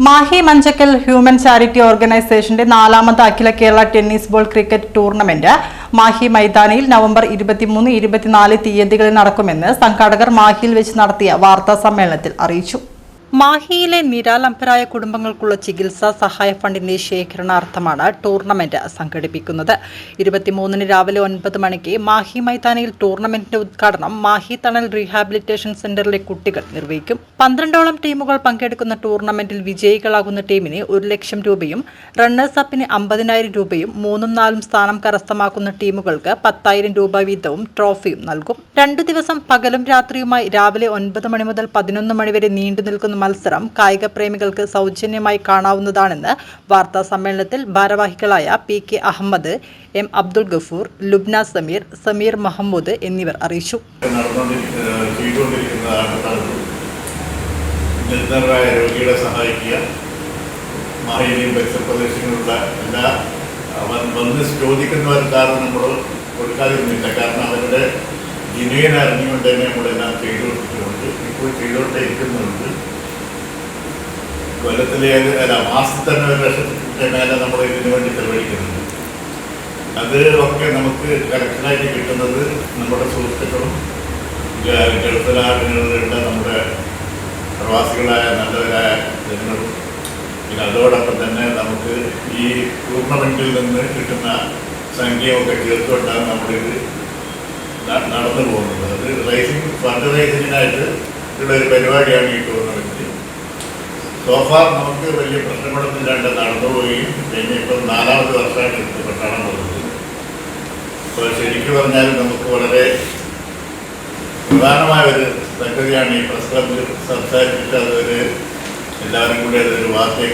Mahe Manjakkal human charity ഓർഗനൈസേഷന്റെ 4ാമത് അഖില Kerala tennis ball cricket tournament Mahe മൈതാനിയിൽ നവംബർ 23, 24 തീയതികളിൽ നടക്കുമെന്ന് സംഘാടകർ മാഹിയിൽ വെച്ച് നടത്തിയ വാർത്താ സമ്മേളനത്തിൽ അറിയിച്ചു. മാഹിയിലെ നിരാലംബരായ കുടുംബങ്ങൾക്കുള്ള ചികിത്സാ സഹായ ഫണ്ടിന്റെ ശേഖരണാർത്ഥമാണ് ടൂർണമെന്റ് സംഘടിപ്പിക്കുന്നത്. 23-ന് രാവിലെ 9 മണിക്ക് മാഹി മൈതാനിയിൽ ടൂർണമെന്റിന്റെ ഉദ്ഘാടനം മാഹി തണൽ റീഹാബിലിറ്റേഷൻ സെന്ററിലെ കുട്ടികൾ നിർവഹിക്കും. 12ഓളം ടീമുകൾ പങ്കെടുക്കുന്ന ടൂർണമെന്റിൽ വിജയികളാകുന്ന ടീമിന് 1 ലക്ഷം രൂപയും റണ്ണേഴ്സ് അപ്പിന് 50,000 രൂപയും 3ഉം 4ഉം സ്ഥാനം കരസ്ഥമാക്കുന്ന ടീമുകൾക്ക് 10,000 രൂപ വീതവും ട്രോഫിയും നൽകും. 2 ദിവസം പകലും രാത്രിയുമായി രാവിലെ 9 മണി മുതൽ 11 മണി വരെ നീണ്ടു നിൽക്കുന്ന മത്സരം കായിക പ്രേമികൾക്ക് സൗജന്യമായി കാണാവുന്നതാണെന്ന് വാർത്താ സമ്മേളനത്തിൽ ഭാരവാഹികളായ PK അഹമ്മദ്, M അബ്ദുൾ ഗഫൂർ, ലുബ്ന സമീർ, സമീർ മഹമ്മൂദ് എന്നിവർ അറിയിച്ചു. രോഗികളെ സഹായിക്കുക, മാഹിയിലെയും പരിസര പ്രദേശങ്ങളിലുള്ള എല്ലാ വന്ന് ചോദിക്കുന്നവർക്കാരും നമ്മൾ കൊടുക്കാതിരുന്നില്ല. കാരണം അവരുടെ ജിനുവിനെ അറിഞ്ഞുകൊണ്ട് തന്നെ നമ്മളെല്ലാം ചെയ്തുകൊണ്ടിരിക്കുന്നുണ്ട്, ഇപ്പോൾ ചെയ്തുകൊണ്ടേ ഇരിക്കുന്നുണ്ട്. മാസത്തിൽ തന്നെ 1 ലക്ഷത്തിന് മേലെ നമ്മൾ ഇതിനു വേണ്ടി ചെലവഴിക്കുന്നുണ്ട്. അത് ഒക്കെ നമുക്ക് കളക്ഷനായിട്ട് കിട്ടുന്നത് നമ്മുടെ സുഹൃത്തുക്കളും ഗൾഫിലുള്ള നമ്മുടെ പ്രവാസികളായ നല്ലവരായ ജനങ്ങളും, പിന്നെ അതോടൊപ്പം തന്നെ നമുക്ക് ഈ ടൂർണമെന്റിൽ നിന്ന് കിട്ടുന്ന സംഖ്യയൊക്കെ ചേർത്തുകൊണ്ടാണ് നമ്മളിത് നടന്നു പോകുന്നത്. അത് ഫണ്ട് റൈസിങ്ങിനായിട്ട് ഉള്ള ഒരു പരിപാടിയാണ് ഈ ടൂർണമെന്റ്. സോഫാർ നമുക്ക് വലിയ പ്രശ്നങ്ങളൊന്നുമില്ലാണ്ട് നടന്നുപോവുകയും പിന്നെ ഇപ്പം 4ാമത് വർഷമാണ് എത്തിപ്പെട്ടാണ് പോകുന്നത്. അപ്പോൾ ശരിക്കും പറഞ്ഞാൽ നമുക്ക് വളരെ പ്രധാനമായ ഒരു സംഗതിയാണ് ഈ പ്രസ് ക്ലബിൽ സംസാരിച്ചിട്ട് അതൊരു എല്ലാവരും കൂടി അതൊരു വാർത്തയെ